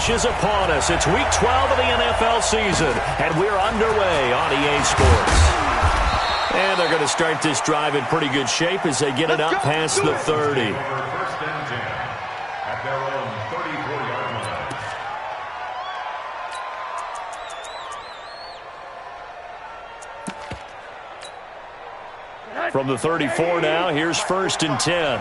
stretch is upon us. It's Week 12 of the NFL season, and we're underway on EA Sports. And they're going to start this drive in pretty good shape as they get it up past the 30. First and 10 at their own 34-yard line. From the 34 now, here's 1st and 10.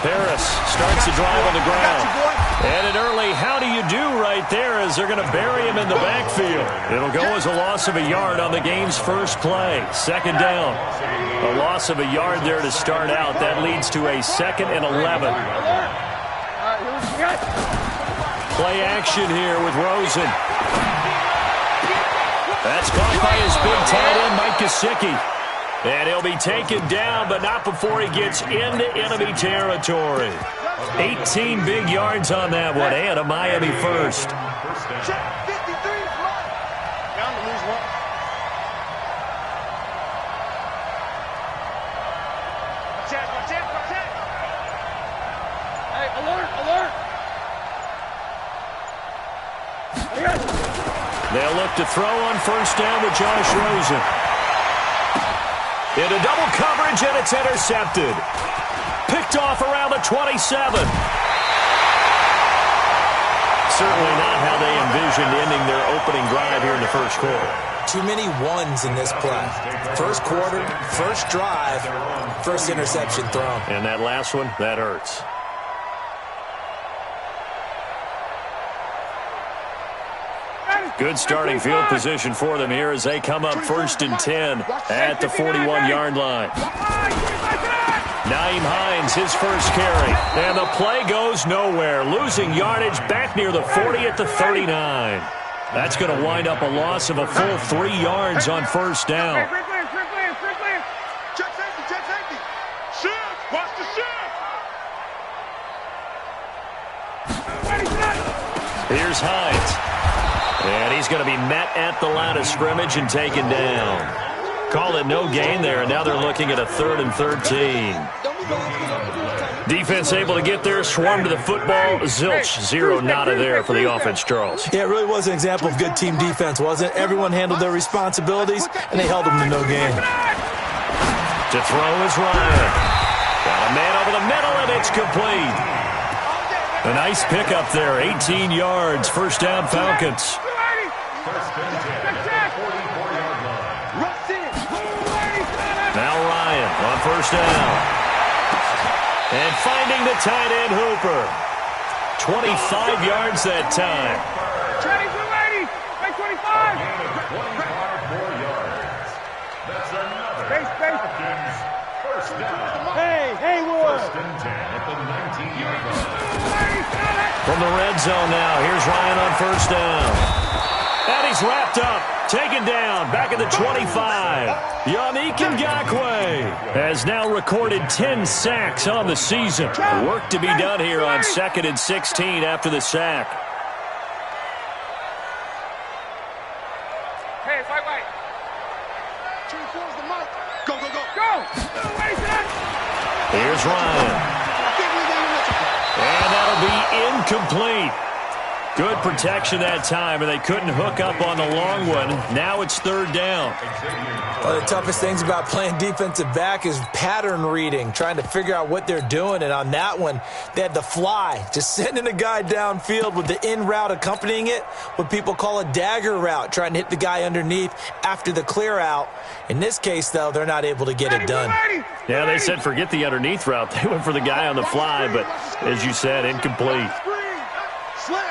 Harris starts the drive on the ground. And an early how do you do right there as they're going to bury him in the backfield. It'll go as a loss of a yard on the game's first play. 2nd down. A loss of a yard there to start out. That leads to a 2nd and 11. Play action here with Rosen. That's caught by his big tight end, Mike Gesicki. And he'll be taken down, but not before he gets into enemy territory. 18 big yards on that one, and a Miami first. They'll look to throw on 1st down with Josh Rosen. Into double coverage, and it's intercepted. Picked off around the 27. Certainly not how they envisioned ending their opening drive here in the first quarter. Too many ones in this play. First quarter, first drive, first interception thrown. And that last one, that hurts. Good starting field position for them here as they come up 1st and 10 at the 41-yard line. Nyheim Hines, his first carry. And the play goes nowhere. Losing yardage back near the 40 at the 39. That's going to wind up a loss of a full 3 yards on 1st down. Check safety. Shift. Watch the shift. Here's Hines. And he's going to be met at the line of scrimmage and taken down. Call it no gain there, and now they're looking at a 3rd and 13. Defense able to get there, swarm to the football. Zilch, 0 nada there for the offense, Charles. Yeah, it really was an example of good team defense, wasn't it? Everyone handled their responsibilities, and they held them to no gain. To throw is Ryan. Got a man over the middle, and it's complete. A nice pickup there, 18 yards, 1st down Falcons. First and 10 at the 44-yard line. Now Ryan on 1st down. And finding the tight end Hooper. 25 yards that time. Make 25. A gain of 25 more yards. That's another Falcons first down. First and 10 at the 19-yard line. From the red zone now, here's Ryan on 1st down. And he's wrapped up, taken down, back at the 25. Yannick Ngakoue has now recorded 10 sacks on the season. Work to be done here on 2nd and 16 after the sack. Hey, wait. Turn towards the mic. Go. Here's Ryan. And that'll be incomplete. Good protection that time, and they couldn't hook up on the long one. Now it's 3rd down. One of the toughest things about playing defensive back is pattern reading, trying to figure out what they're doing. And on that one, they had the fly, just sending a guy downfield with the in route accompanying it, what people call a dagger route, trying to hit the guy underneath after the clear out. In this case, though, they're not able to get it done. Yeah, they said forget the underneath route. They went for the guy on the fly, but as you said, incomplete. Slam.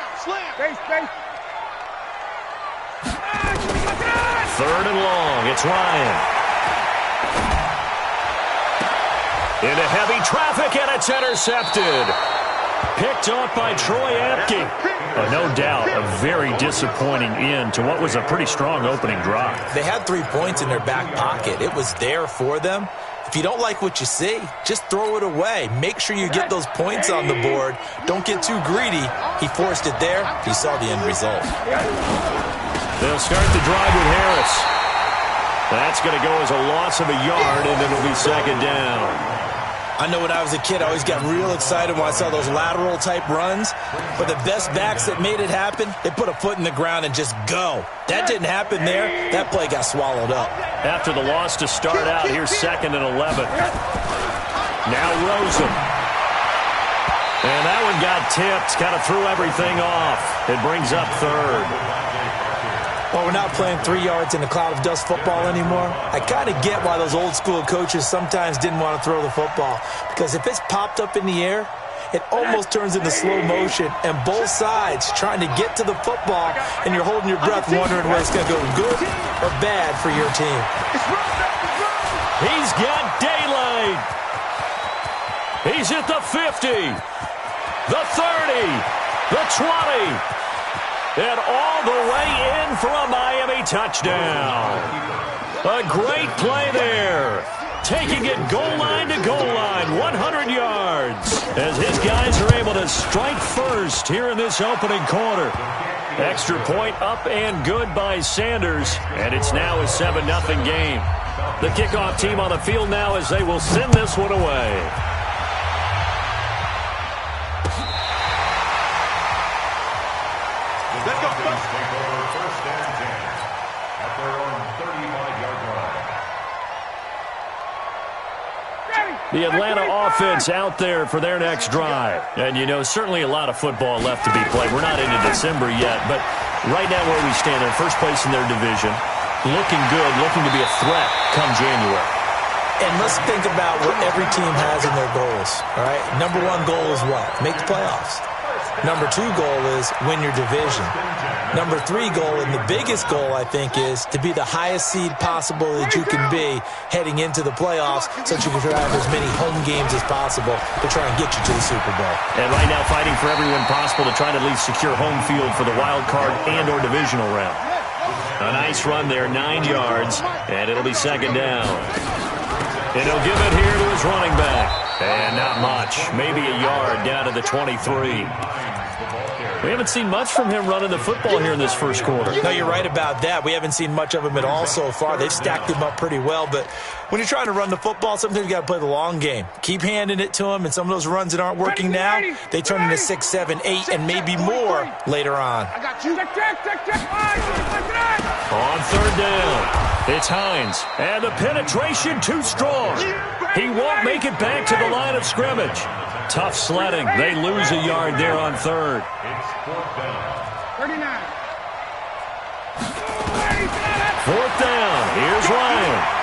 3rd and long. It's Ryan. Into heavy traffic, and it's intercepted. Picked off by Troy Apke. No doubt a very disappointing end to what was a pretty strong opening drive. They had 3 points in their back pocket. It was there for them. If you don't like what you see, just throw it away. Make sure you get those points on the board. Don't get too greedy. He forced it there. He saw the end result. They'll start the drive with Harris. That's going to go as a loss of a yard, and it'll be 2nd down. I know when I was a kid, I always got real excited when I saw those lateral-type runs. But the best backs that made it happen, they put a foot in the ground and just go. That didn't happen there. That play got swallowed up. After the loss to start out, here's 2nd and 11. Now Rosen. And that one got tipped, kind of threw everything off. It brings up 3rd. Well, we're not playing 3 yards in a cloud of dust football anymore. I kind of get why those old school coaches sometimes didn't want to throw the football. Because if it's popped up in the air, it almost turns into slow motion. And both sides trying to get to the football, and you're holding your breath wondering whether it's going to go good or bad for your team. He's got daylight. He's at the 50, the 30, the 20. And all the way in for a Miami touchdown. A great play there. Taking it goal line to goal line, 100 yards. As his guys are able to strike first here in this opening quarter. Extra point up and good by Sanders. And it's now a 7-0 game. The kickoff team on the field now as they will send this one away. The Atlanta offense out there for their next drive. And, you know, certainly a lot of football left to be played. We're not into December yet, but right now where we stand, they're first place in their division. Looking good, looking to be a threat come January. And let's think about what every team has in their goals, all right? Number 1 goal is what? Make the playoffs. Number 2 goal is win your division. Number 3 goal, and the biggest goal, I think, is to be the highest seed possible that you can be heading into the playoffs so that you can have as many home games as possible to try and get you to the Super Bowl. And right now fighting for every win possible to try to at least secure home field for the wild card and or divisional round. A nice run there, 9 yards, and it'll be 2nd down. And he'll give it here to his running back. And not much, maybe a yard down to the 23. We haven't seen much from him running the football here in this first quarter. No, you're right about that. We haven't seen much of him at all so far. They've stacked him up pretty well, but when you're trying to run the football, sometimes you got to play the long game. Keep handing it to him, and some of those runs that aren't working now, they turn into 6, 7, 8, and maybe more later on. I got you. Check. On 3rd down, it's Hines, and the penetration too strong. He won't make it back to the line of scrimmage. Tough sledding. They lose a yard there on 3rd. It's 4th down. 39. 4th down. Here's Ryan.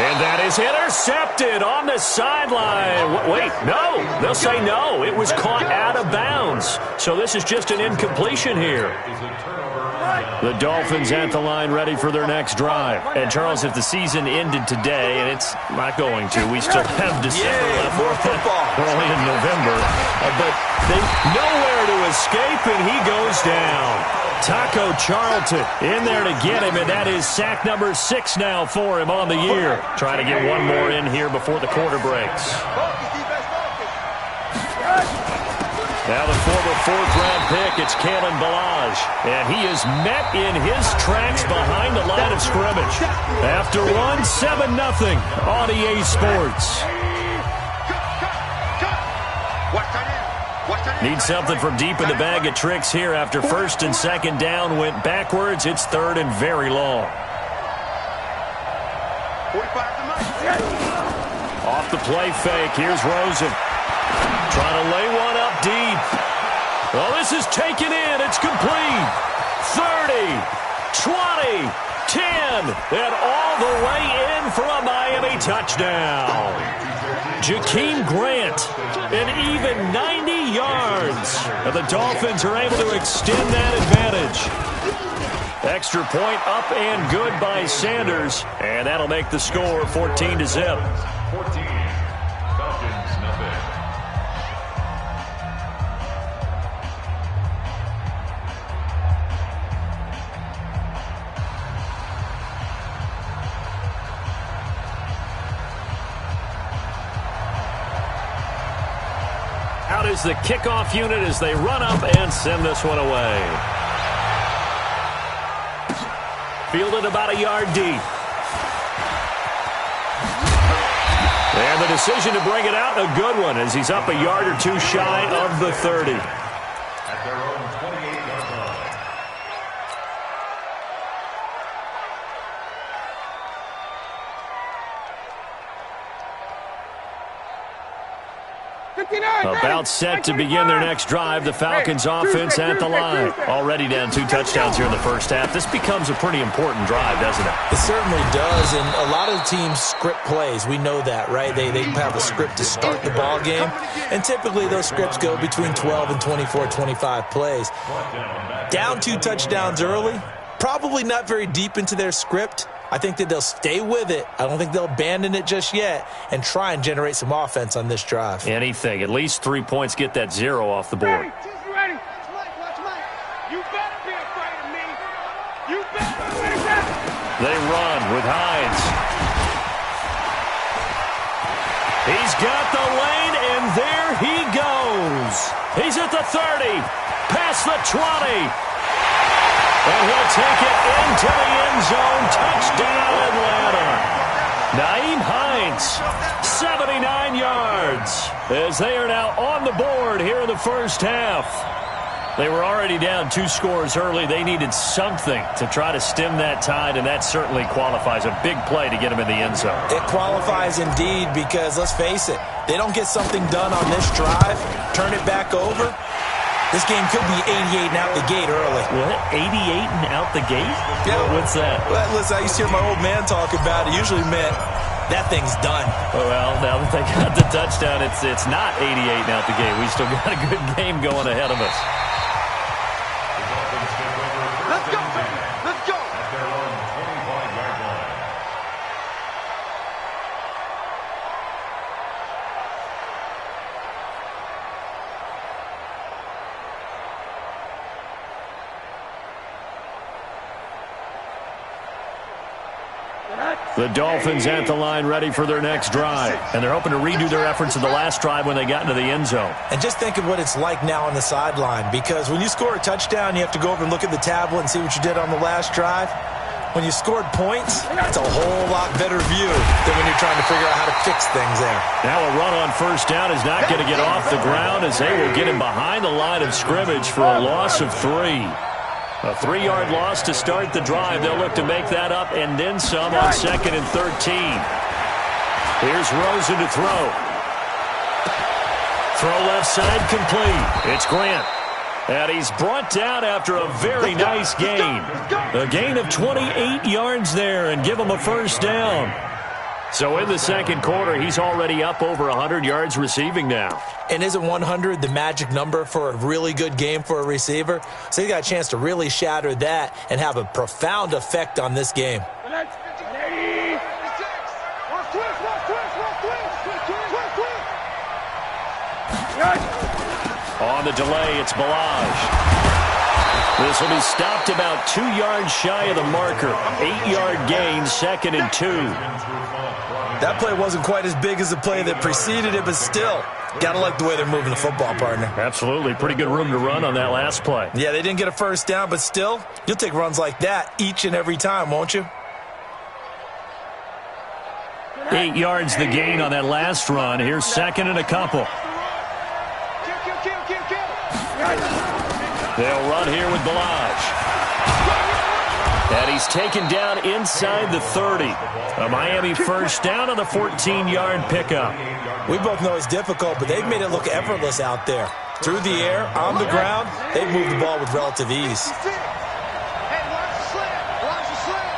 And that is intercepted on the sideline. Wait, no. They'll say no. It was caught out of bounds. So this is just an incompletion here. The Dolphins at the line ready for their next drive. And, Charles, if the season ended today, and it's not going to, we still have December left. More football. We're only in November. But they nowhere to escape, and he goes down. Taco Charlton in there to get him, and that is sack number 6 now for him on the year. Trying to get one more in here before the quarter breaks. Now the former 4th-round pick, it's Kalen Ballage. And he is met in his tracks behind the line of scrimmage. After one, 7-0 on EA Sports. Need something from deep in the bag of tricks here after 1st and 2nd down went backwards. It's 3rd and very long. Off the play fake, here's Rosen. Trying to lay one up deep. Well, this is taken in. It's complete. 30, 20, 10, and all the way in for a Miami touchdown. Jakeem Grant, an even 90 yards. And the Dolphins are able to extend that advantage. Extra point up and good by Sanders. And that'll make the score 14-0. 14. Falcons, nothing. Out is the kickoff unit as they run up and send this one away. Fielded about a yard deep. And the decision to bring it out, a good one, as he's up a yard or two shy of the 30. At their own 28-yard line. About set to begin their next drive. The Falcons offense at the line. Already down 2 touchdowns here in the first half. This becomes a pretty important drive, doesn't it? It certainly does, and a lot of the teams script plays. We know that, right? They have a script to start the ball game, and typically those scripts go between 12 and 24, 25 plays. Down 2 touchdowns early, probably not very deep into their script. I think that they'll stay with it. I don't think they'll abandon it just yet and try and generate some offense on this drive. Anything. At least 3 points, get that 0 off the board. Ready? Watch Mike. You better be afraid of me. You better. They run with Hines. He's got the lane, and there he goes. He's at the 30, past the 20. And he'll take it into the end zone. Touchdown, Atlanta. Nyheim Hines, 79 yards, as they are now on the board here in the first half. They were already down 2 scores early. They needed something to try to stem that tide, and that certainly qualifies. A big play to get them in the end zone. It qualifies indeed because, let's face it, they don't get something done on this drive, turn it back over. This game could be 88 and out the gate early. What? 88 and out the gate? Yeah. What's that? Well, listen, I used to hear my old man talk about it. Usually meant that thing's done. Well, now that they got the touchdown, it's not 88 and out the gate. We still got a good game going ahead of us. Let's go, baby. Let's go. At their own 25-yard line. The Dolphins at the line ready for their next drive. And they're hoping to redo their efforts of the last drive when they got into the end zone. And just think of what it's like now on the sideline, because when you score a touchdown, you have to go over and look at the tablet and see what you did on the last drive. When you scored points, it's a whole lot better view than when you're trying to figure out how to fix things there. Now a run on first down is not going to get off the ground, as they will get him behind the line of scrimmage for a loss of 3. A 3-yard loss to start the drive. They'll look to make that up and then some on 2nd and 13. Here's Rosen to throw. Throw left side complete. It's Grant. And he's brought down after a very nice gain. A gain of 28 yards there and give him a first down. So in the second quarter, he's already up over 100 yards receiving now. And isn't 100 the magic number for a really good game for a receiver? So he got a chance to really shatter that and have a profound effect on this game. On the delay, it's Balaj. This will be stopped about 2 yards shy of the marker. 8-yard gain, 2nd and 2. That play wasn't quite as big as the play that preceded it, but still, got to like the way they're moving the football, partner. Absolutely. Pretty good room to run on that last play. Yeah, they didn't get a first down, but still, you'll take runs like that each and every time, won't you? 8 yards the gain on that last run. Here's 2nd and a couple. They'll run here with Balaj. And he's taken down inside the 30. A Miami first down on the 14-yard pickup. We both know it's difficult, but they've made it look effortless out there. Through the air, on the ground, they've moved the ball with relative ease. Hey, watch the slant. Watch the slant.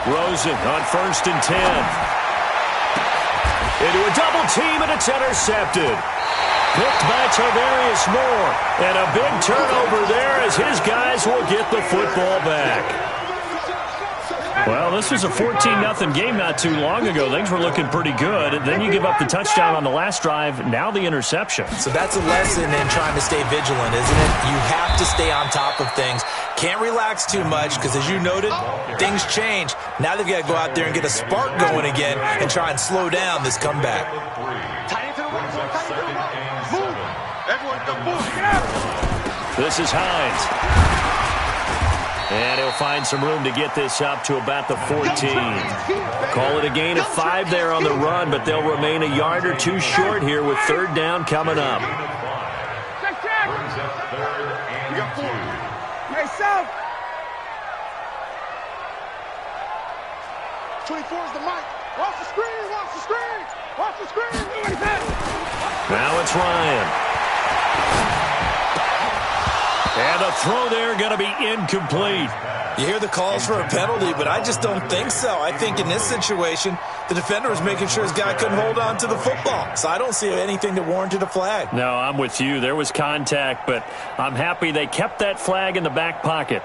Rosen on 1st and 10. Into a double team, and it's intercepted. Picked by Tarvarius Moore. And a big turnover there as his guys will get the football back. Well, this was a 14-0 game not too long ago. Things were looking pretty good. Then you give up the touchdown on the last drive. Now the interception. So that's a lesson in trying to stay vigilant, isn't it? You have to stay on top of things. Can't relax too much because, as you noted, things change. Now they've got to go out there and get a spark going again and try and slow down this comeback. Move. Everyone, move. This is Hines. And he'll find some room to get this up to about the 14. Call it a gain of 5 there on the run, but they'll remain a yard or two short here with third down coming up. Hey, South. 24 is the mic. Watch the screen, watch the screen, watch the screen. Now it's Ryan. And a throw there going to be incomplete. You hear the calls for a penalty, but I just don't think so. I think in this situation, the defender was making sure his guy couldn't hold on to the football. So I don't see anything that warranted a flag. No, I'm with you. There was contact, but I'm happy they kept that flag in the back pocket.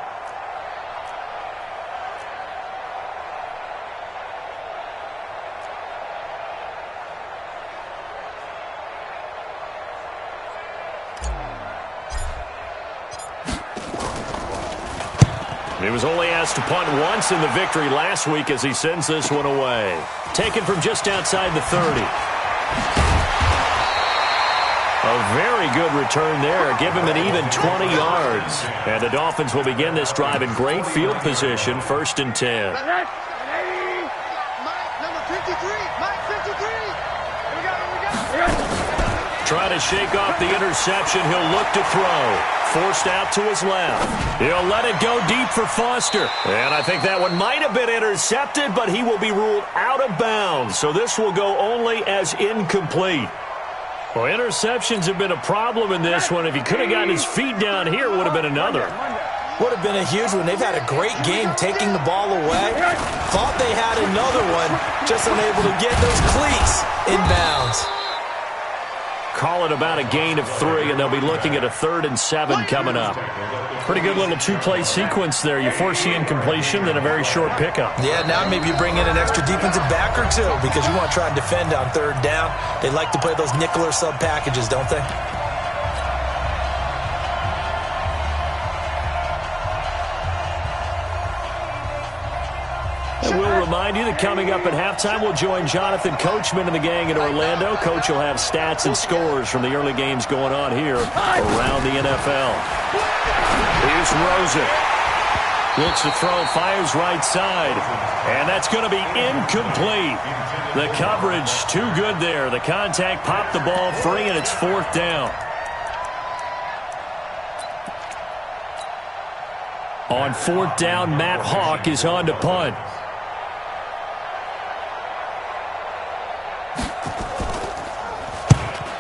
He was only asked to punt once in the victory last week as he sends this one away. Taken from just outside the 30. A very good return there. Give him an even 20 yards. And the Dolphins will begin this drive in great field position, 1st and 10. Mike, number 53. Mike, 53. We got it. Trying to shake off the interception. He'll look to throw. Forced out to his left. He'll let it go deep for Foster. And I think that one might have been intercepted, but he will be ruled out of bounds. So this will go only as incomplete. Well, interceptions have been a problem in this one. If he could have gotten his feet down here, it would have been another. Would have been a huge one. They've had a great game taking the ball away. Thought they had another one, just unable to get those cleats in bounds. Call it about a gain of 3, and they'll be looking at a 3rd and 7 coming up. Pretty good little two-play sequence there. You force the incompletion, then a very short pickup. Yeah, now maybe you bring in an extra defensive back or two because you want to try and defend on 3rd down. They like to play those nickel or sub packages, don't they? And we'll remind you that coming up at halftime, we'll join Jonathan Coachman and the gang in Orlando. Coach will have stats and scores from the early games going on here around the NFL. Here's Rosen. Looks to throw, fires right side. And that's going to be incomplete. The coverage too good there. The contact popped the ball free, and it's 4th down. On 4th down, Matt Hawk is on to punt.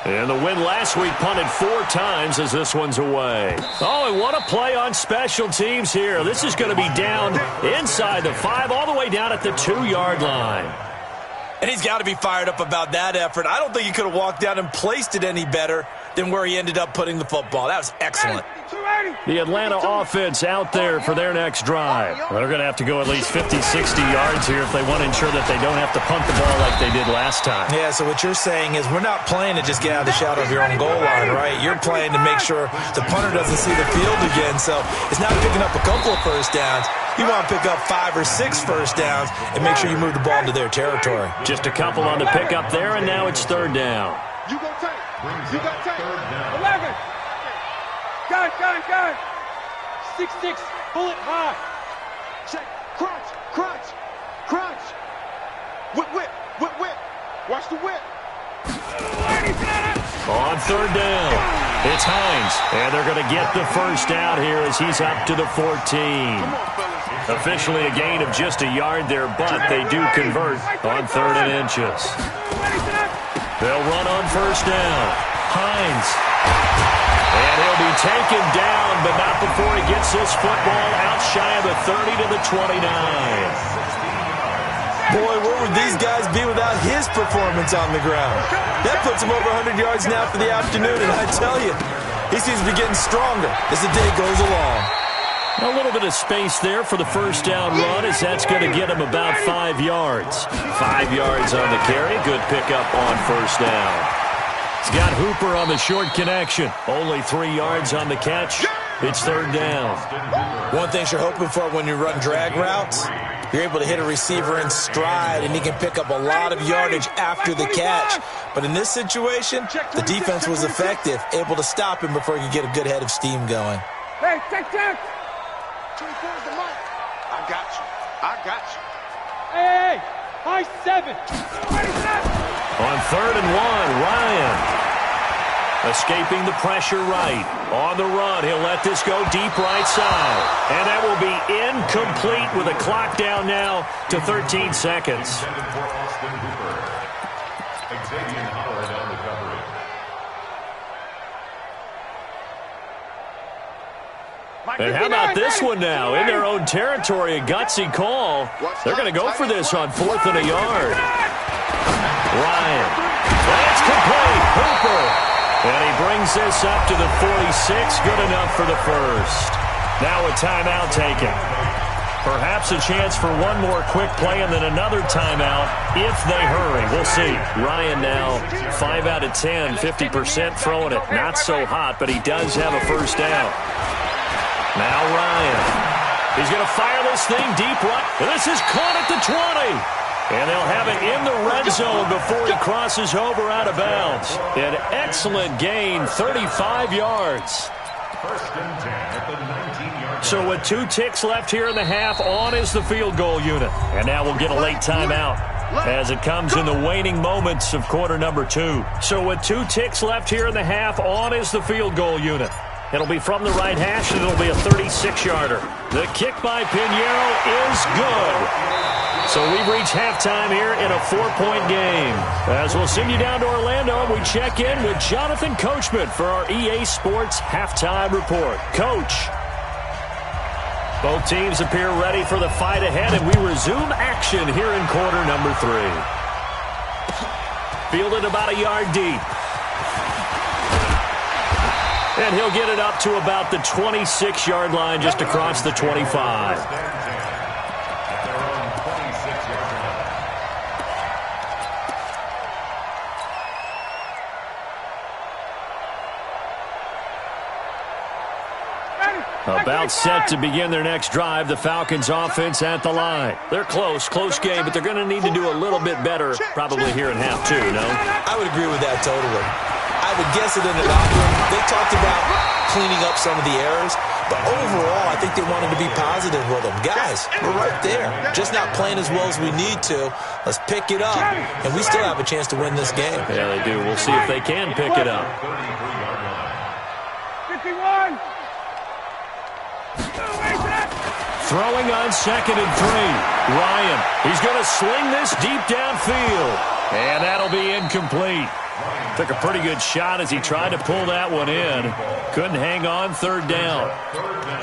And the win last week punted 4 times as this one's away. Oh, and what a play on special teams here. This is going to be down inside the 5, all the way down at the 2-yard line. And he's got to be fired up about that effort. I don't think he could have walked down and placed it any better than where he ended up putting the football. That was excellent. The Atlanta offense out there for their next drive. Well, they're going to have to go at least 50, 60 yards here if they want to ensure that they don't have to punt the ball like they did last time. Yeah, so what you're saying is we're not playing to just get out of the shadow of your own goal line, right? You're playing to make sure the punter doesn't see the field again. So it's not picking up a couple of first downs. You want to pick up 5 or 6 first downs and make sure you move the ball into their territory. Just a couple on the pickup there, and now it's 3rd down. You go tight. You got tight. 11. Got it. 6-6. Bullet high. Check. Crunch. Whip. Watch the whip. On 3rd down, it's Hines, and they're going to get the first out here as he's up to the 14. Officially a gain of just a yard there, but they do convert on 3rd and inches. They'll run on 1st down. Hines. And he'll be taken down, but not before he gets this football out shy of the 30 to the 29. Boy, where would these guys be without his performance on the ground? That puts him over 100 yards now for the afternoon, and I tell you, he seems to be getting stronger as the day goes along. A little bit of space there for the first down run as that's going to get him about 5 yards. 5 yards on the carry. Good pickup on 1st down. He's got Hooper on the short connection. Only 3 yards on the catch. It's 3rd down. One thing you're hoping for when you run drag routes, you're able to hit a receiver in stride, and he can pick up a lot of yardage after the catch. But in this situation, the defense was effective, able to stop him before he could get a good head of steam going. Hey, check. I got you. I got you. Hey, high 7. On 3rd and 1, Ryan. Escaping the pressure right. On the run, he'll let this go deep right side. And that will be incomplete with a clock down now to 13 seconds. And how about this one now? In their own territory, a gutsy call. They're going to go for this on 4th and a yard. Ryan. That's complete. Hooper. And he brings this up to the 46. Good enough for the first. Now a timeout taken. Perhaps a chance for one more quick play and then another timeout if they hurry. We'll see. Ryan now 5 out of 10, 50% throwing it. Not so hot, but he does have a first down. Now Ryan. He's going to fire this thing deep right. And this is caught at the 20. And they'll have it in the red zone before he crosses over out of bounds. An excellent gain, 35 yards. So with 2 ticks left here in the half, on is the field goal unit. And now we'll get a late timeout as it comes in the waning moments of quarter number 2. So with 2 ticks left here in the half, on is the field goal unit. It'll be from the right hash, and it'll be a 36-yarder. The kick by Pinheiro is good. So we've reached halftime here in a 4-point game. As we'll send you down to Orlando, we check in with Jonathan Coachman for our EA Sports Halftime Report. Coach. Both teams appear ready for the fight ahead, and we resume action here in quarter number 3. Fielded about a yard deep. And he'll get it up to about the 26-yard line just across the 25. About set to begin their next drive, the Falcons offense at the line. They're close game, but they're going to need to do a little bit better probably here in half 2, no? I would agree with that totally. I would guess it in the locker room. They talked about cleaning up some of the errors, but overall, I think they wanted to be positive with them. Guys, we're right there. Just not playing as well as we need to. Let's pick it up, and we still have a chance to win this game. Yeah, they do. We'll see if they can pick it up. 51. Throwing on 2nd and 3. Ryan, he's going to sling this deep downfield. And that'll be incomplete. Took a pretty good shot as he tried to pull that one in. Couldn't hang on, 3rd down.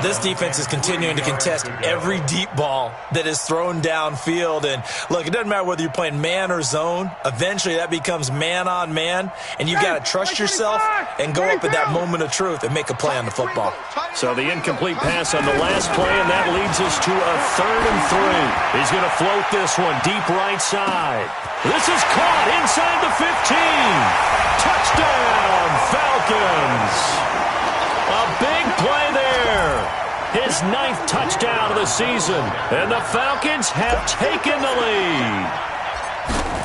This defense is continuing to contest every deep ball that is thrown downfield. And look, it doesn't matter whether you're playing man or zone. Eventually that becomes man on man. And you've got to trust yourself and go up at that moment of truth and make a play on the football. So the incomplete pass on the last play, and that leads us to a 3rd and 3. He's going to float this one deep right side. This is caught inside the 15. Touchdown, Falcons. A big play there. His 9th touchdown of the season. And the Falcons have taken the lead.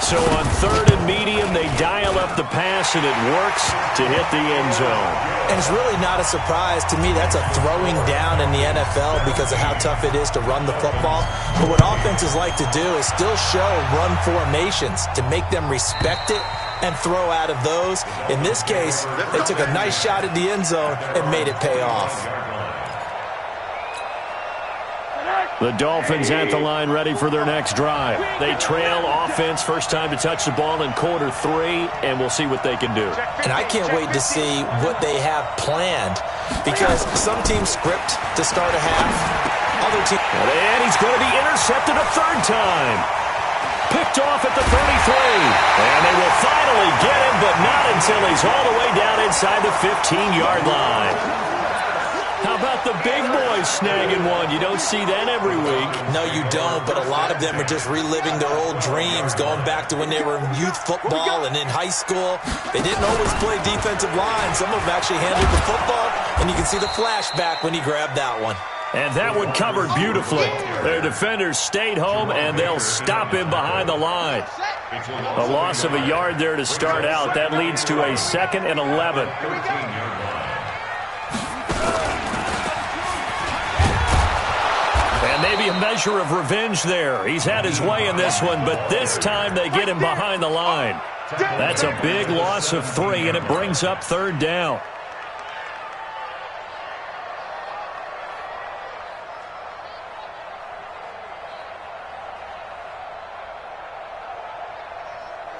So on 3rd and medium, they dial up the pass, and it works to hit the end zone. And it's really not a surprise to me. That's a throwing down in the NFL because of how tough it is to run the football. But what offenses like to do is still show run formations to make them respect it and throw out of those. In this case, they took a nice shot at the end zone and made it pay off. The Dolphins at the line ready for their next drive. They trail offense, first time to touch the ball in quarter 3, and we'll see what they can do. And I can't wait to see what they have planned because some teams script to start a half. Other teams... And he's going to be intercepted a 3rd time. Picked off at the 33. And they will finally get him, but not until he's all the way down inside the 15-yard line. How about the big boys snagging one? You don't see that every week. No, you don't, but a lot of them are just reliving their old dreams, going back to when they were in youth football and in high school. They didn't always play defensive line. Some of them actually handled the football, and you can see the flashback when he grabbed that one. And that one covered beautifully. Their defenders stayed home, and they'll stop him behind the line. A loss of a yard there to start out. That leads to a 2nd and 11. And maybe a measure of revenge there. He's had his way in this one, but this time they get him behind the line. That's a big loss of 3, and it brings up 3rd down.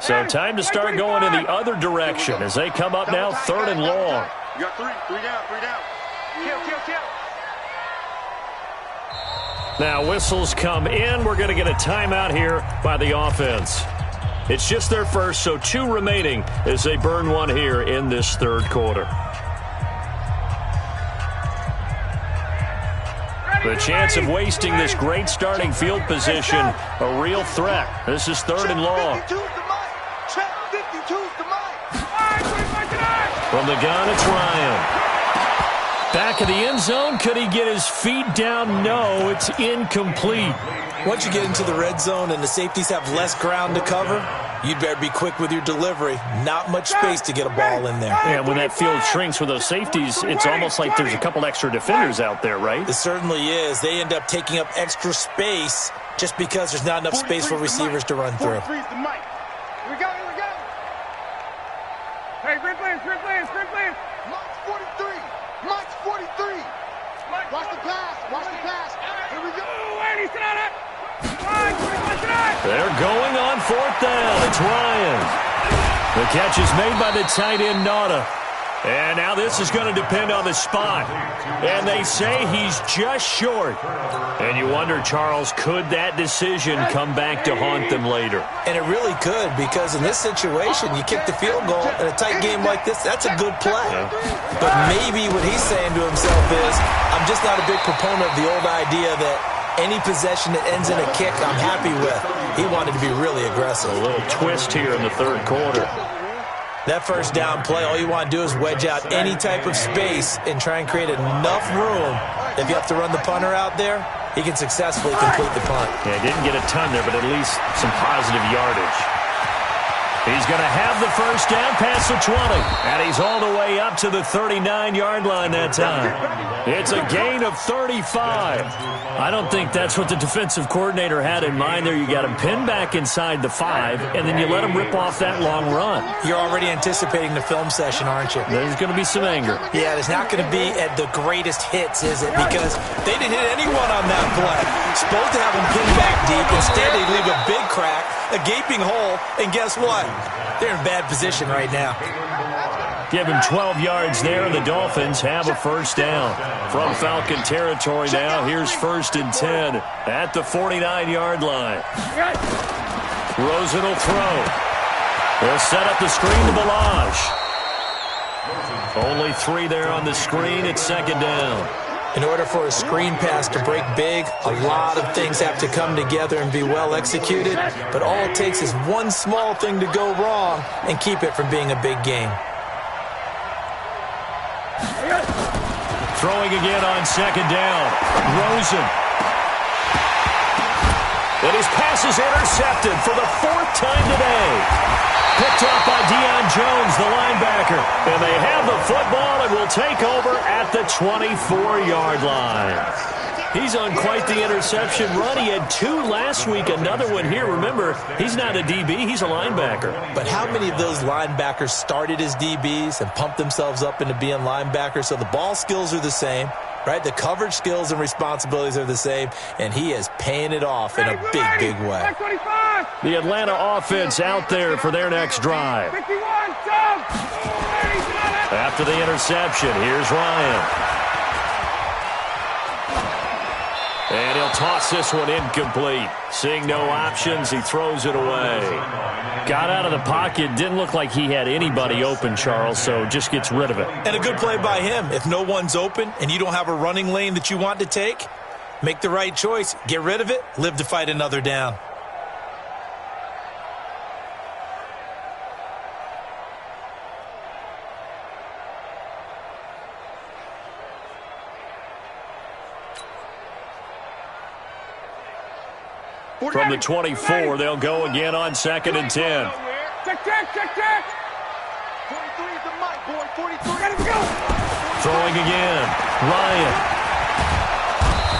So time to start going in the other direction as they come up now 3rd and long. You got 3 down. Kill. Now whistles come in. We're going to get a timeout here by the offense. It's just their first, so 2 remaining as they burn 1 here in this 3rd quarter. The chance of wasting this great starting field position, a real threat. This is 3rd and long. From the gun, it's Ryan. Back of the end zone. Could he get his feet down? No, it's incomplete. Once you get into the red zone and the safeties have less ground to cover, you'd better be quick with your delivery. Not much space to get a ball in there. And when that field shrinks with those safeties, it's almost like there's a couple extra defenders out there, right? It certainly is. They end up taking up extra space just because there's not enough space for receivers to run through. Here we go. Hey, sprint plans. Mike's 43. Watch the pass. Here we go. And he's on it. They're going on 4th down. It's Ryan. The catch is made by the tight end, Nauta. And now this is going to depend on the spot. And they say he's just short. And you wonder, Charles, could that decision come back to haunt them later? And it really could, because in this situation, you kick the field goal in a tight game like this, that's a good play. Yeah. But maybe what he's saying to himself is, I'm just not a big proponent of the old idea that any possession that ends in a kick I'm happy with. He wanted to be really aggressive. A little twist here in the 3rd quarter. That 1st down play, all you want to do is wedge out any type of space and try and create enough room. If you have to run the punter out there, he can successfully complete the punt. Yeah, didn't get a ton there, but at least some positive yardage. He's going to have the 1st down past the 20. And he's all the way up to the 39-yard line that time. It's a gain of 35. I don't think that's what the defensive coordinator had in mind there. You got him pinned back inside the 5, and then you let him rip off that long run. You're already anticipating the film session, aren't you? There's going to be some anger. Yeah, there's not going to be at the greatest hits, is it? Because they didn't hit anyone on that play. Supposed to have him pinned back deep. Instead, they leave a big crack, a gaping hole, and guess what? They're in bad position right now. Give him 12 yards there, and the Dolphins have a 1st down. From Falcon territory now, here's 1st and 10 at the 49-yard line. Rosen will throw. They'll set up the screen to Balazs. Only 3 there on the screen. It's 2nd down. In order for a screen pass to break big, a lot of things have to come together and be well executed, but all it takes is one small thing to go wrong and keep it from being a big game. Throwing again on 2nd down. Rosen. And his pass is intercepted for the 4th time today. Picked up by Deion Jones, the linebacker. And they have the football and will take over at the 24-yard line. He's on quite the interception run. He had 2 last week, another one here. Remember, he's not a DB, he's a linebacker. But how many of those linebackers started as DBs and pumped themselves up into being linebackers? So the ball skills are the same, right? The coverage skills and responsibilities are the same, and he is paying it off in a big, big way. The Atlanta offense out there for their next drive. After the interception, here's Ryan. And he'll toss this one incomplete. Seeing no options, he throws it away. Got out of the pocket. Didn't look like he had anybody open, Charles, so just gets rid of it. And a good play by him. If no one's open and you don't have a running lane that you want to take, make the right choice. Get rid of it. Live to fight another down. From the 24, they'll go again on 2nd and 10. Check. 43 is the mic, boy. 43. Let him go. Throwing again. Ryan.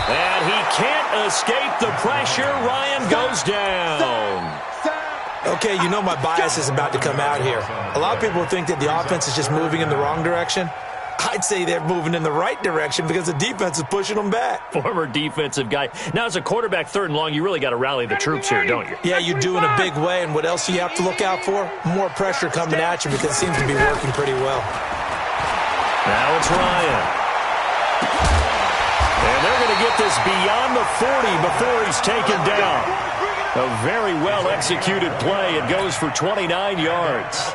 And he can't escape the pressure. Ryan goes down. Okay, you know my bias is about to come out here. A lot of people think that the offense is just moving in the wrong direction. I'd say they're moving in the right direction because the defense is pushing them back. Former defensive guy. Now, as a quarterback, 3rd and long, you really got to rally the troops here, don't you? Yeah, you do in a big way. And what else do you have to look out for? More pressure coming at you because it seems to be working pretty well. Now it's Ryan. And they're going to get this beyond the 40 before he's taken down. A very well-executed play. It goes for 29 yards.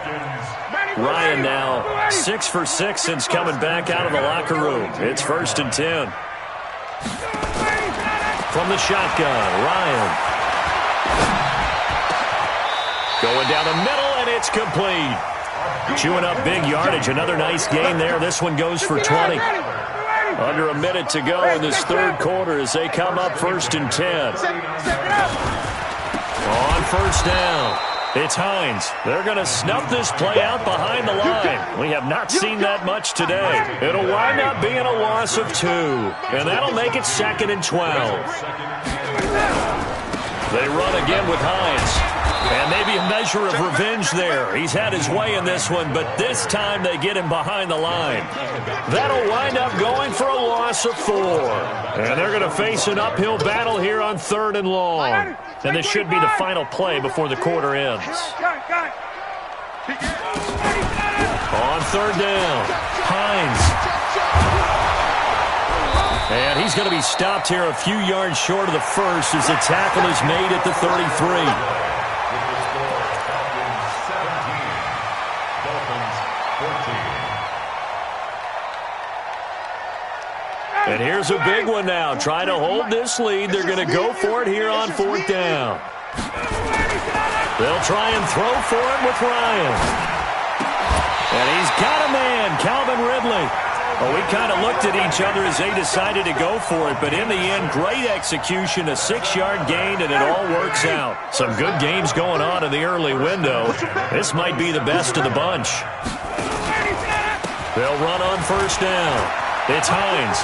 Ryan now 6 for 6 since coming back out of the locker room. It's 1st and 10. From the shotgun, Ryan. Going down the middle, and it's complete. Chewing up big yardage. Another nice gain there. This one goes for 20. Under a minute to go in this 3rd quarter as they come up 1st and 10. On 1st down, it's Hines. They're going to snuff this play out behind the line. We have not seen that much today. It'll wind up being a loss of 2, and that'll make it 2nd and 12. They run again with Hines. And maybe a measure of revenge there. He's had his way in this one, but this time they get him behind the line. That'll wind up going for a loss of 4. And they're going to face an uphill battle here on 3rd and long. And this should be the final play before the quarter ends. On 3rd down, Hines. And he's going to be stopped here a few yards short of the first as the tackle is made at the 33. And here's a big one now. Trying to hold this lead. They're going to go for it here on 4th down. They'll try and throw for it with Ryan. And he's got a man, Calvin Ridley. Well, we kind of looked at each other as they decided to go for it, but in the end, great execution, a 6-yard gain, and it all works out. Some good games going on in the early window. This might be the best of the bunch. They'll run on 1st down. It's Hines.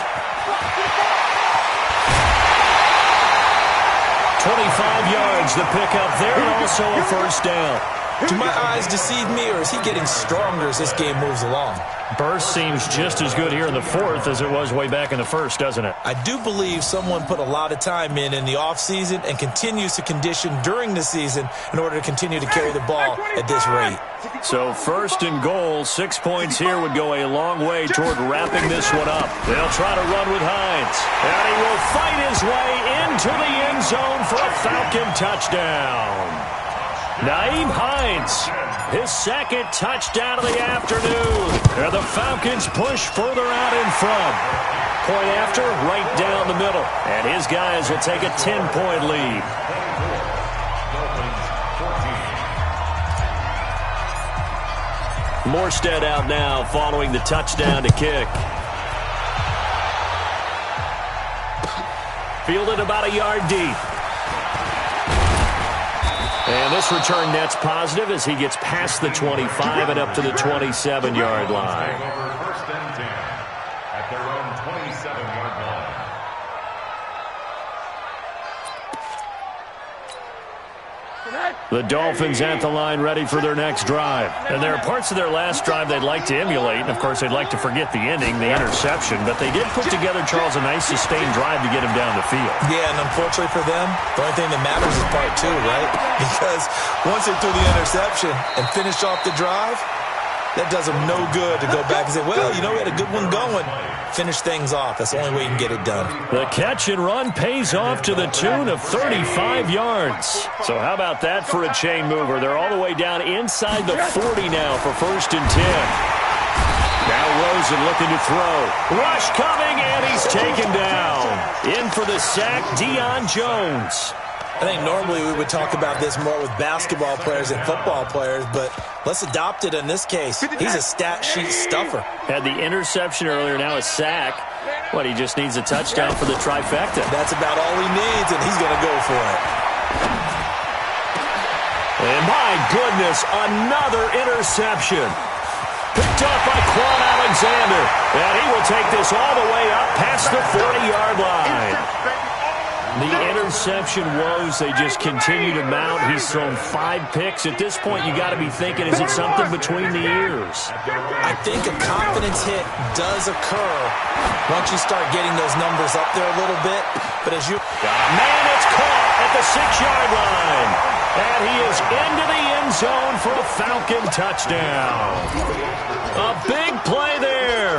25 yards the pickup there, and also a 1st down. Do my eyes deceive me, or is he getting stronger as this game moves along? Burst seems just as good here in the 4th as it was way back in the 1st, doesn't it? I do believe someone put a lot of time in the offseason and continues to condition during the season in order to continue to carry the ball at this rate. So 1st and goal, 6 points here would go a long way toward wrapping this one up. They'll try to run with Hines. And he will fight his way into the end zone for a Falcon touchdown. Nyheim Hines, his 2nd touchdown of the afternoon. And the Falcons push further out in front. Point after, right down the middle. And his guys will take a 10-point lead. Morstead out now following the touchdown to kick. Fielded about a yard deep. And this return net's positive as he gets past the 25 and up to the 27-yard line. First and 10 at their own 27-yard line. The Dolphins at the line ready for their next drive. And there are parts of their last drive they'd like to emulate. And, of course, they'd like to forget the ending, the interception. But they did put together, Charles, a nice sustained drive to get him down the field. Yeah, and unfortunately for them, the only thing that matters is part 2, right? Because once they threw the interception and finished off the drive, that does them no good to go back and say, well, you know, we had a good one going. Finish things off. That's the only way you can get it done. The catch and run pays off to the tune of 35 yards. So how about that for a chain mover? They're all the way down inside the 40 now for 1st and 10. Now Rosen looking to throw. Rush coming, and he's taken down. In for the sack, Deion Jones. I think normally we would talk about this more with basketball players and football players, but let's adopt it in this case. He's a stat sheet stuffer. Had the interception earlier, now a sack. What, he just needs a touchdown for the trifecta. That's about all he needs, and he's going to go for it. And my goodness, another interception. Picked up by Quan Alexander. And he will take this all the way up past the 40-yard line. The interception woes, they just continue to mount. He's thrown 5 picks. At this point, you got to be thinking, is it something between the ears? I think a confidence hit does occur once you start getting those numbers up there a little bit. But as you... Man, it's caught at the 6-yard line. And he is into the end zone for a Falcon touchdown. A big play there.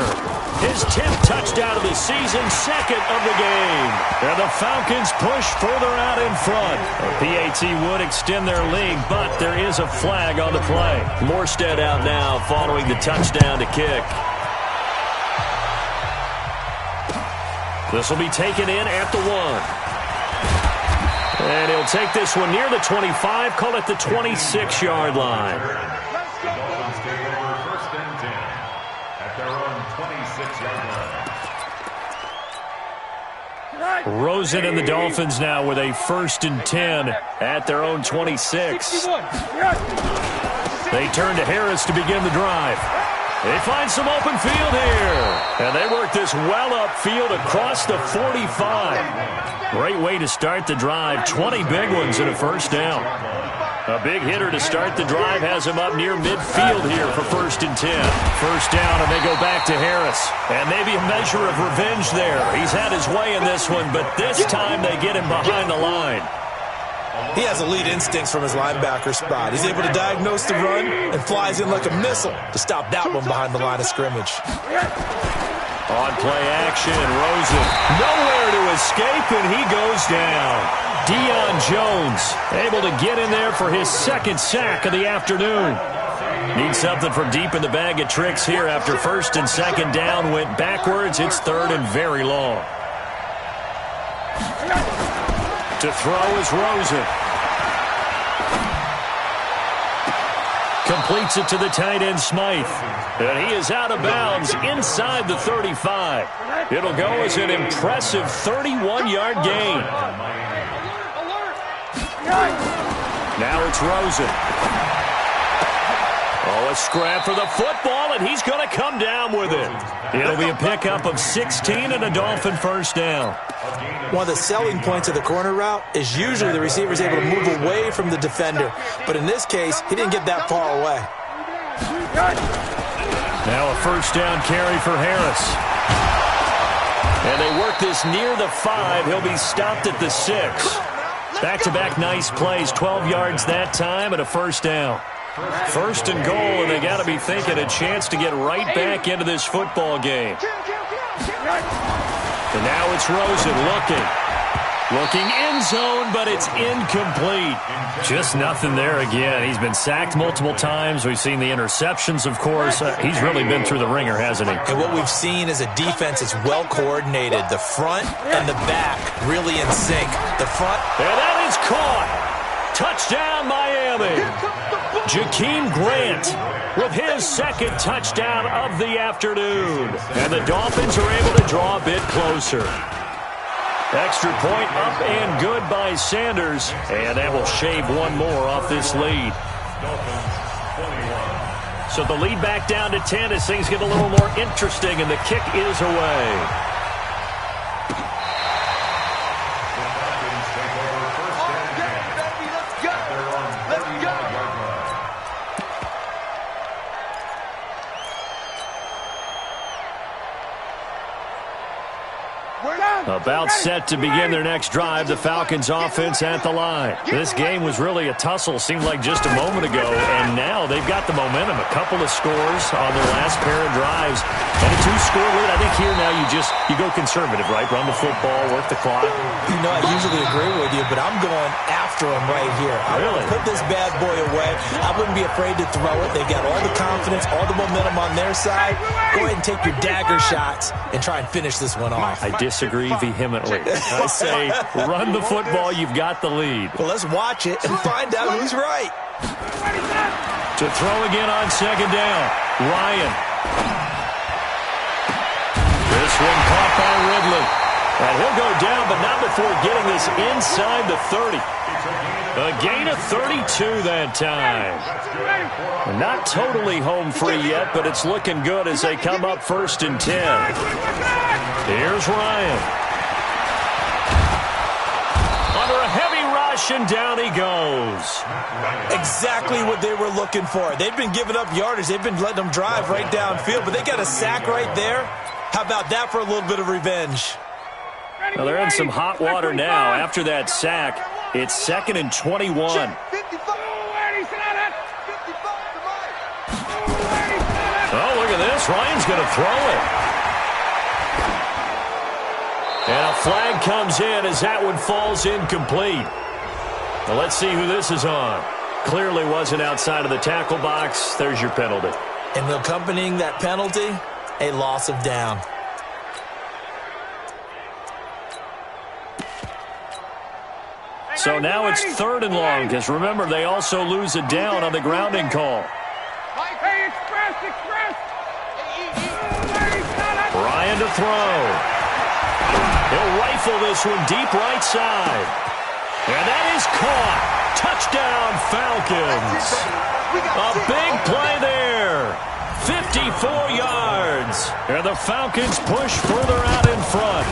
His 10th touchdown of the season, 2nd of the game. And the Falcons push further out in front. A PAT would extend their lead, but there is a flag on the play. Morstead out now following the touchdown to kick. This will be taken in at the 1. And he'll take this one near the 25, call it the 26-yard line. The Dolphins take over 1st and 10 at their own 26-yard line. Rosen and the Dolphins now with a 1st and 10 at their own 26. They turn to Harris to begin the drive. They find some open field here. And they work this well upfield across the 45. Great way to start the drive. 20 big ones and a 1st down. A big hitter to start the drive has him up near midfield here for 1st and 10. 1st down, and they go back to Harris. And maybe a measure of revenge there. He's had his way in this one, but this time they get him behind the line. He has elite instincts from his linebacker spot. He's able to diagnose the run and flies in like a missile to stop that one behind the line of scrimmage. On play action, Rosen nowhere to escape, and he goes down. Deion Jones able to get in there for his 2nd sack of the afternoon. Needs something from deep in the bag of tricks here after 1st and 2nd down went backwards. It's 3rd and very long. To throw is Rosen. Completes it to the tight end, Smythe. And he is out of bounds inside the 35. It'll go as an impressive 31-yard gain. Now it's Rosen. Oh, a scrap for the football, and he's going to come down with it. It'll be a pickup of 16 and a Dolphin 1st down. One of the selling points of the corner route is usually the receiver is able to move away from the defender. But in this case, he didn't get that far away. Now a 1st down carry for Harris. And they work this near the 5. He'll be stopped at the 6. Back-to-back nice plays, 12 yards that time and a 1st down. 1st and goal, and they got to be thinking a chance to get right back into this football game. And now it's Rosen looking end zone, but it's incomplete. Just nothing there again. He's been sacked multiple times. We've seen the interceptions, of course. He's really been through the ringer, hasn't he? And what we've seen is a defense that's well coordinated. The front and the back really in sync. The front. And that is caught. Touchdown, Miami. Jakeem Grant with his 2nd touchdown of the afternoon. And the Dolphins are able to draw a bit closer. Extra point up and good by Sanders. And that will shave one more off this lead. So the lead back down to 10 as things get a little more interesting, and the kick is away. About set to begin their next drive, the Falcons offense at the line. This game was really a tussle, seemed like just a moment ago, and now they've got the momentum. A couple of scores on their last pair of drives, and a 2-score lead. I think here now you go conservative, right? Run the football, work the clock. You know, I usually agree with you, but I'm going after him right here. I really put this bad boy away. I wouldn't be afraid to throw it. They've got all the confidence, all the momentum on their side. Go ahead and take your dagger shots and try and finish this one off. I disagree vehemently. I say run the football. You've got the lead. Well, let's watch it and find out who's right. To throw again on 2nd down. Ryan. This one caught by Ridley. And he'll go down, but not before getting this inside the 30. A gain of 32 that time. Not totally home free yet, but it's looking good as they come up 1st and 10. Here's Ryan. possession. Down he goes. Exactly what they were looking for. They've been giving up yardage. They've been letting them drive right downfield, but they got a sack right there. How about that for a little bit of revenge? Well, they're in some hot water now. After that sack, it's 2nd and 21. Oh, look at this. Ryan's going to throw it. And a flag comes in as that one falls incomplete. Now let's see who this is on. Clearly wasn't outside of the tackle box. There's your penalty. And accompanying that penalty, a loss of down. So now it's 3rd and long, because remember, they also lose a down on the grounding call. Hey, express! Ryan to throw. He'll rifle this one deep right side. And that is caught. Touchdown, Falcons. A big play there. 54 yards. And the Falcons push further out in front.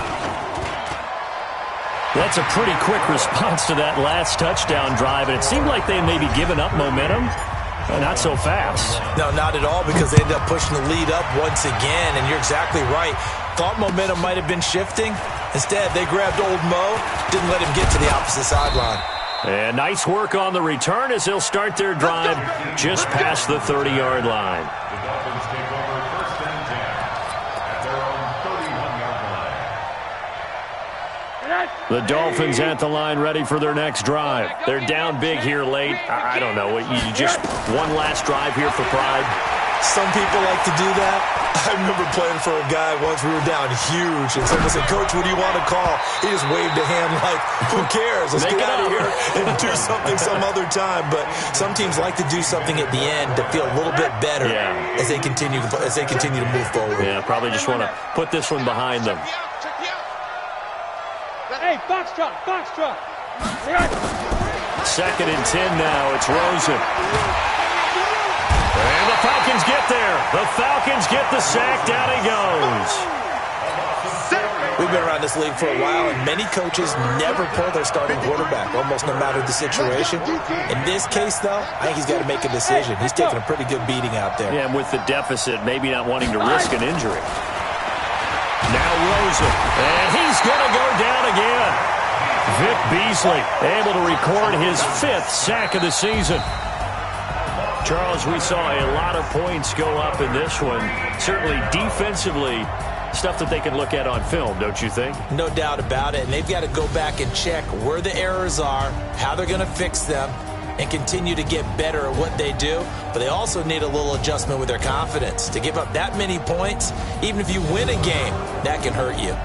That's a pretty quick response to that last touchdown drive, and it seemed like they may be giving up momentum. Not so fast. No, not at all, because they ended up pushing the lead up once again, and you're exactly right. Thought momentum might have been shifting. Instead, they grabbed old Mo, didn't let him get to the opposite sideline. And nice work on the return as they'll start their drive just past the 30-yard line. The Dolphins take over 1st and 10 at their own 31-yard line. The Dolphins at the line ready for their next drive. They're down big here late. I don't know. You just one last drive here for pride? Some people like to do that. I remember playing for a guy once. We were down huge, and someone said, "Coach, what do you want to call?" He just waved a hand like, "Who cares? Let's get out of here and do something some other time." But some teams like to do something at the end to feel a little bit better as they continue to move forward. Yeah, probably just want to put this one behind them. Hey, box truck. 2nd and 10 now. It's Rosen. And the Falcons get there. The Falcons get the sack. Down he goes. We've been around this league for a while, and many coaches never pull their starting quarterback, almost no matter the situation. In this case, though, I think he's got to make a decision. He's taking a pretty good beating out there. Yeah, and with the deficit, maybe not wanting to risk an injury. Now Rosen, and he's going to go down again. Vic Beasley able to record his 5th sack of the season. Charles, we saw a lot of points go up in this one. Certainly defensively, stuff that they can look at on film, don't you think? No doubt about it, and they've got to go back and check where the errors are, how they're going to fix them, and continue to get better at what they do. But they also need a little adjustment with their confidence. To give up that many points, even if you win a game, that can hurt you.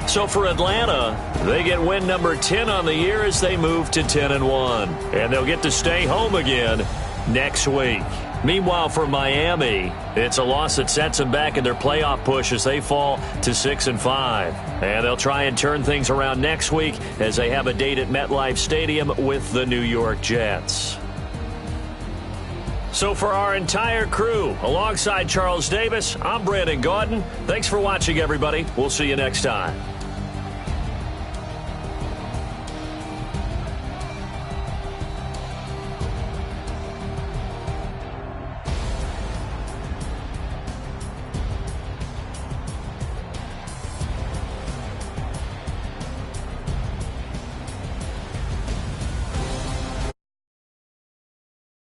So for Atlanta, they get win number 10 on the year as they move to 10-1. And they'll get to stay home again next week. Meanwhile, for Miami, it's a loss that sets them back in their playoff push as they fall to 6-5. And they'll try and turn things around next week as they have a date at MetLife Stadium with the New York Jets. So for our entire crew, alongside Charles Davis, I'm Brandon Gaudin. Thanks for watching, everybody. We'll see you next time.